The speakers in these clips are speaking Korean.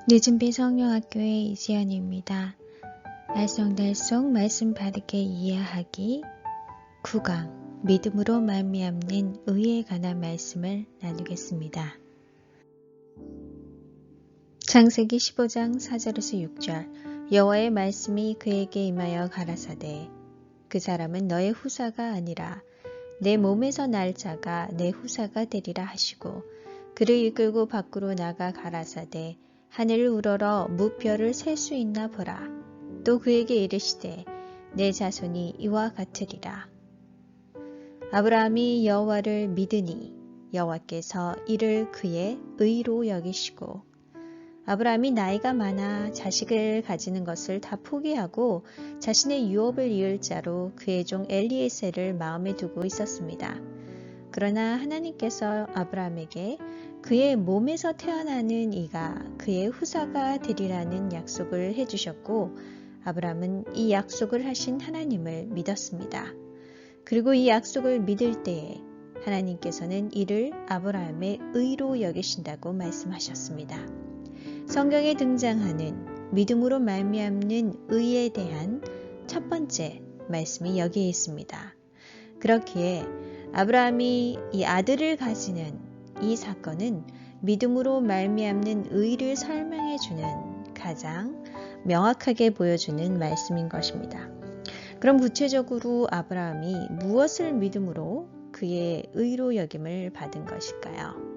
늦은비 성령학교의 이지연입니다. 알쏭달쏭 말씀 바르게 이해하기 9강 믿음으로 말미암는 의에 관한 말씀을 나누겠습니다. 창세기 15장 4절에서 6절 여호와의 말씀이 그에게 임하여 가라사대 그 사람은 너의 후사가 아니라 내 몸에서 날 자가 내 후사가 되리라 하시고 그를 이끌고 밖으로 나가 가라사대 하늘을 우러러 무별을 셀 수 있나 보라. 또 그에게 이르시되 내 자손이 이와 같으리라. 아브라함이 여호와를 믿으니 여호와께서 이를 그의 의로 여기시고 아브라함이 나이가 많아 자식을 가지는 것을 다 포기하고 자신의 유업을 이을 자로 그의 종 엘리에셀을 마음에 두고 있었습니다. 그러나 하나님께서 아브라함에게 그의 몸에서 태어나는 이가 그의 후사가 되리라는 약속을 해주셨고 아브라함은 이 약속을 하신 하나님을 믿었습니다. 그리고 이 약속을 믿을 때에 하나님께서는 이를 아브라함의 의로 여기신다고 말씀하셨습니다. 성경에 등장하는 믿음으로 말미암는 의에 대한 첫 번째 말씀이 여기에 있습니다. 그렇기에 아브라함이 이 아들을 가지는 이 사건은 믿음으로 말미암는 의를 설명해 주는 가장 명확하게 보여주는 말씀인 것입니다. 그럼 구체적으로 아브라함이 무엇을 믿음으로 그의 의로 여김을 받은 것일까요?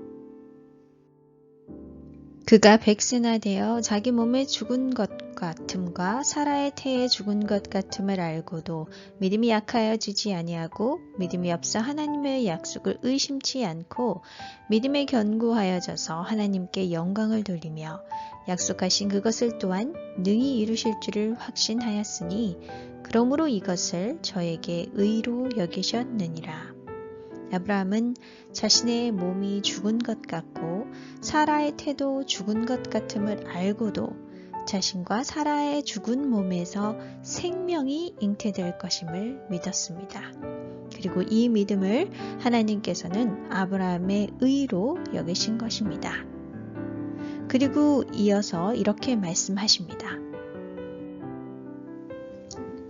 그가 백세나 되어 자기 몸에 죽은 것 같음과 사라의 태에 죽은 것 같음을 알고도 믿음이 약하여지지 아니하고 믿음이 없어 하나님의 약속을 의심치 않고 믿음에 견고하여져서 하나님께 영광을 돌리며 약속하신 그것을 또한 능히 이루실 줄을 확신하였으니 그러므로 이것을 저에게 의로 여기셨느니라. 아브라함은 자신의 몸이 죽은 것 같고 사라의 태도 죽은 것 같음을 알고도 자신과 사라의 죽은 몸에서 생명이 잉태될 것임을 믿었습니다. 그리고 이 믿음을 하나님께서는 아브라함의 의로 여기신 것입니다. 그리고 이어서 이렇게 말씀하십니다.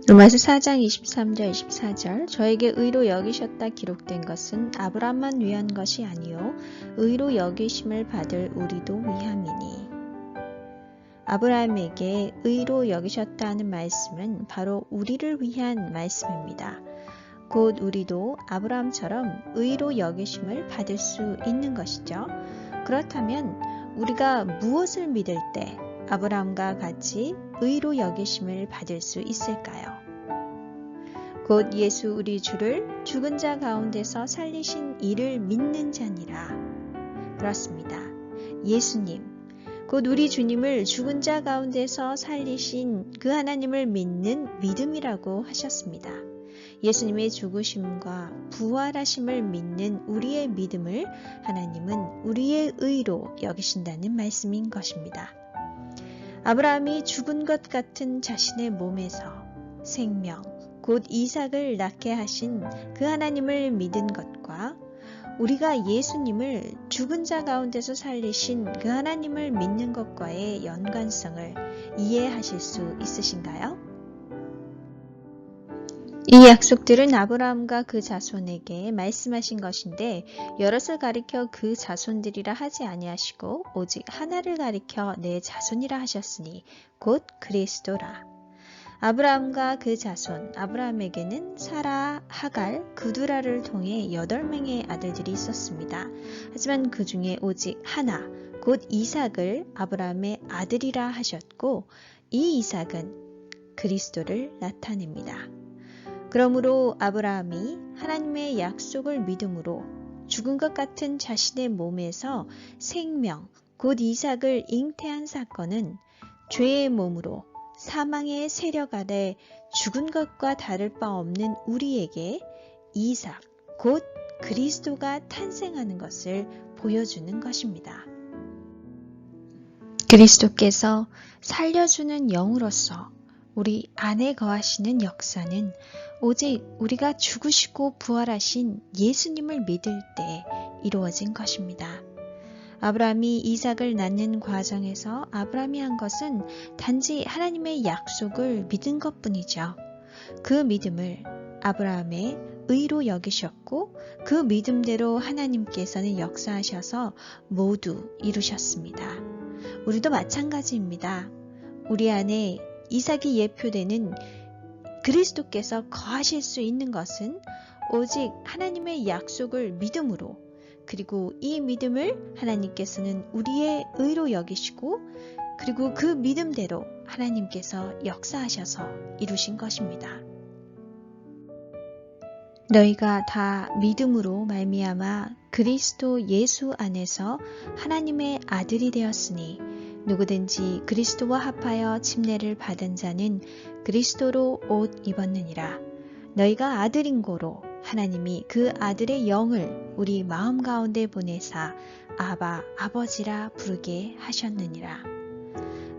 로마서 4장 23절 24절 저에게 의로 여기셨다 기록된 것은 아브라함만 위한 것이 아니요 의로 여기심을 받을 우리도 위함이니. 아브라함에게 의로 여기셨다는 말씀은 바로 우리를 위한 말씀입니다. 곧 우리도 아브라함처럼 의로 여기심을 받을 수 있는 것이죠. 그렇다면 우리가 무엇을 믿을 때 아브라함과 같이 의로 여기심을 받을 수 있을까요? 곧 예수 우리 주를 죽은 자 가운데서 살리신 이를 믿는 자니라. 그렇습니다. 예수님, 곧 우리 주님을 죽은 자 가운데서 살리신 그 하나님을 믿는 믿음이라고 하셨습니다. 예수님의 죽으심과 부활하심을 믿는 우리의 믿음을 하나님은 우리의 의로 여기신다는 말씀인 것입니다. 아브라함이 죽은 것 같은 자신의 몸에서 생명, 곧 이삭을 낳게 하신 그 하나님을 믿은 것과 우리가 예수님을 죽은 자 가운데서 살리신 그 하나님을 믿는 것과의 연관성을 이해하실 수 있으신가요? 이 약속들은 아브라함과 그 자손에게 말씀하신 것인데 여럿을 가리켜 그 자손들이라 하지 아니하시고 오직 하나를 가리켜 내 자손이라 하셨으니 곧 그리스도라. 아브라함과 그 자손, 아브라함에게는 사라, 하갈, 그두라를 통해 8명의 아들들이 있었습니다. 하지만 그 중에 오직 하나, 곧 이삭을 아브라함의 아들이라 하셨고 이 이삭은 그리스도를 나타냅니다. 그러므로 아브라함이 하나님의 약속을 믿음으로 죽은 것 같은 자신의 몸에서 생명, 곧 이삭을 잉태한 사건은 죄의 몸으로 사망의 세력 아래 죽은 것과 다를 바 없는 우리에게 이삭, 곧 그리스도가 탄생하는 것을 보여주는 것입니다. 그리스도께서 살려주는 영으로서 우리 안에 거하시는 역사는 오직 우리가 죽으시고 부활하신 예수님을 믿을 때 이루어진 것입니다. 아브라함이 이삭을 낳는 과정에서 아브라함이 한 것은 단지 하나님의 약속을 믿은 것뿐이죠. 그 믿음을 아브라함의 의로 여기셨고 그 믿음대로 하나님께서는 역사하셔서 모두 이루셨습니다. 우리도 마찬가지입니다. 우리 안에 이삭이 예표되는 그리스도께서 거하실 수 있는 것은 오직 하나님의 약속을 믿음으로, 그리고 이 믿음을 하나님께서는 우리의 의로 여기시고 그리고 그 믿음대로 하나님께서 역사하셔서 이루신 것입니다. 너희가 다 믿음으로 말미암아 그리스도 예수 안에서 하나님의 아들이 되었으니 누구든지 그리스도와 합하여 침례를 받은 자는 그리스도로 옷 입었느니라. 너희가 아들인 고로 하나님이 그 아들의 영을 우리 마음 가운데 보내사 아바 아버지라 부르게 하셨느니라.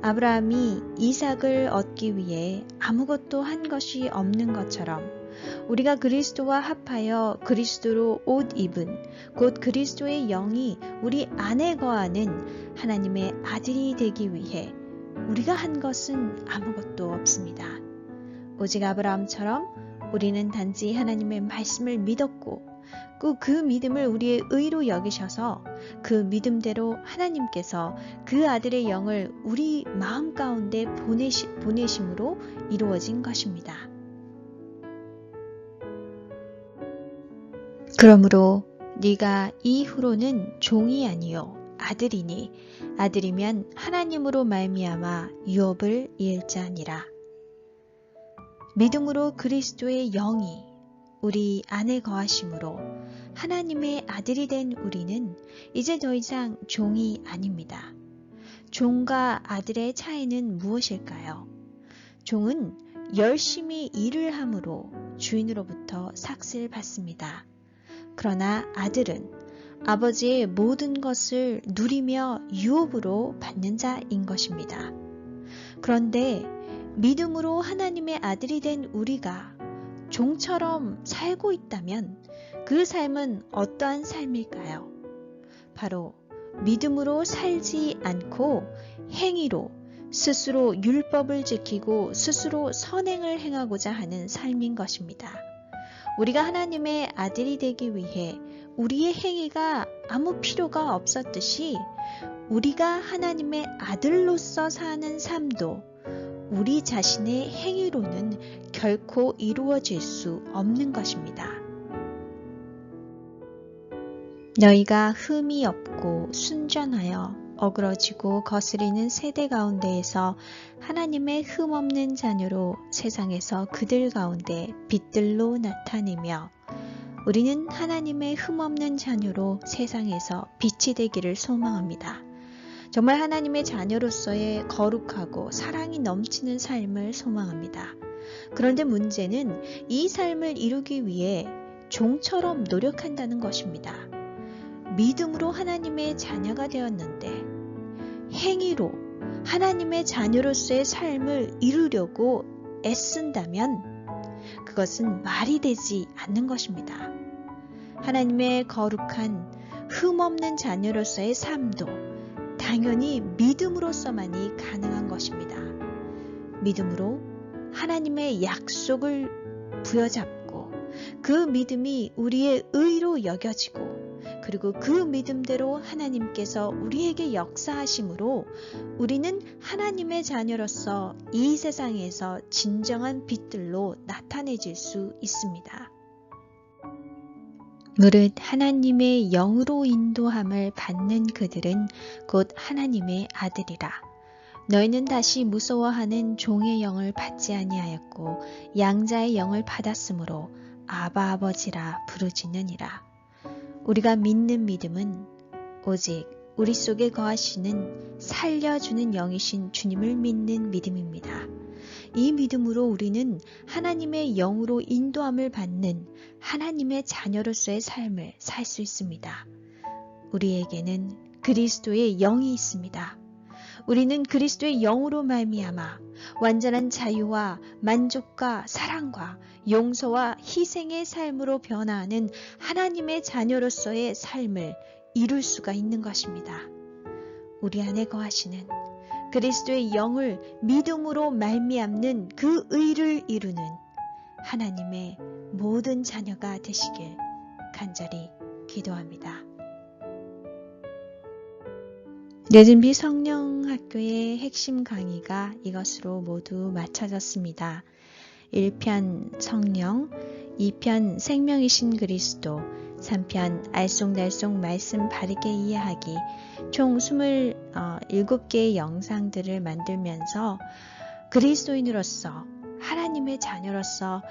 아브라함이 이삭을 얻기 위해 아무것도 한 것이 없는 것처럼 우리가 그리스도와 합하여 그리스도로 옷 입은 곧 그리스도의 영이 우리 안에 거하는 하나님의 아들이 되기 위해 우리가 한 것은 아무것도 없습니다. 오직 아브라함처럼 우리는 단지 하나님의 말씀을 믿었고 그 믿음을 우리의 의로 여기셔서 그 믿음대로 하나님께서 그 아들의 영을 우리 마음 가운데 보내심으로 이루어진 것입니다. 그러므로 네가 이후로는 종이 아니요 아들이니 아들이면 하나님으로 말미암아 유업을 이을 자니라. 믿음으로 그리스도의 영이 우리 안에 거하심으로 하나님의 아들이 된 우리는 이제 더 이상 종이 아닙니다. 종과 아들의 차이는 무엇일까요? 종은 열심히 일을 함으로 주인으로부터 삭슬 받습니다. 그러나 아들은 아버지의 모든 것을 누리며 유업으로 받는 자인 것입니다. 그런데 믿음으로 하나님의 아들이 된 우리가 종처럼 살고 있다면 그 삶은 어떠한 삶일까요? 바로 믿음으로 살지 않고 행위로 스스로 율법을 지키고 스스로 선행을 행하고자 하는 삶인 것입니다. 우리가 하나님의 아들이 되기 위해 우리의 행위가 아무 필요가 없었듯이 우리가 하나님의 아들로서 사는 삶도 우리 자신의 행위로는 결코 이루어질 수 없는 것입니다. 너희가 흠이 없고 순전하여 어그러지고 거스리는 세대 가운데에서 하나님의 흠 없는 자녀로 세상에서 그들 가운데 빛들로 나타내며 우리는 하나님의 흠 없는 자녀로 세상에서 빛이 되기를 소망합니다. 정말 하나님의 자녀로서의 거룩하고 사랑이 넘치는 삶을 소망합니다. 그런데 문제는 이 삶을 이루기 위해 종처럼 노력한다는 것입니다. 믿음으로 하나님의 자녀가 되었는데 행위로 하나님의 자녀로서의 삶을 이루려고 애쓴다면 그것은 말이 되지 않는 것입니다. 하나님의 거룩한 흠없는 자녀로서의 삶도 당연히 믿음으로서만이 가능한 것입니다. 믿음으로 하나님의 약속을 부여잡고 그 믿음이 우리의 의로 여겨지고 그리고 그 믿음대로 하나님께서 우리에게 역사하심으로 우리는 하나님의 자녀로서 이 세상에서 진정한 빛들로 나타내질 수 있습니다. 무릇 하나님의 영으로 인도함을 받는 그들은 곧 하나님의 아들이라. 너희는 다시 무서워하는 종의 영을 받지 아니하였고 양자의 영을 받았으므로 아바 아버지라 부르짖느니라. 우리가 믿는 믿음은 오직 우리 속에 거하시는 살려주는 영이신 주님을 믿는 믿음입니다. 이 믿음으로 우리는 하나님의 영으로 인도함을 받는 하나님의 자녀로서의 삶을 살 수 있습니다. 우리에게는 그리스도의 영이 있습니다. 우리는 그리스도의 영으로 말미암아 완전한 자유와 만족과 사랑과 용서와 희생의 삶으로 변화하는 하나님의 자녀로서의 삶을 이룰 수가 있는 것입니다. 우리 안에 거하시는 그리스도의 영을 믿음으로 말미암는 그 의를 이루는 하나님의 모든 자녀가 되시길 간절히 기도합니다. 늦은비 성령학교의 핵심 강의가 이것으로 모두 마쳐졌습니다. 1편 성령, 2편 생명이신 그리스도, 3편 알쏭달쏭 말씀 바르게 이해하기, 총 27개의 영상들을 만들면서 그리스도인으로서 하나님의 자녀로서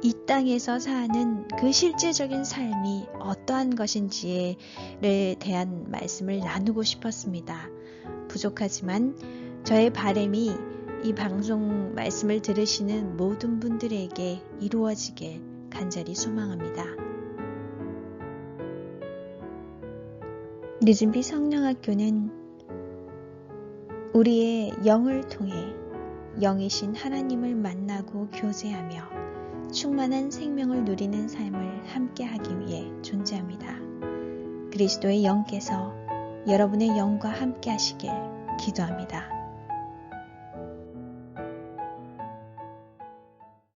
이 땅에서 사는 그 실제적인 삶이 어떠한 것인지에 대한 말씀을 나누고 싶었습니다. 부족하지만 저의 바람이 이 방송 말씀을 들으시는 모든 분들에게 이루어지길 간절히 소망합니다. 늦은비 성령학교는 우리의 영을 통해 영이신 하나님을 만나고 교제하며 충만한 생명을 누리는 삶을 함께하기 위해 존재합니다. 그리스도의 영께서 여러분의 영과 함께 하시길 기도합니다.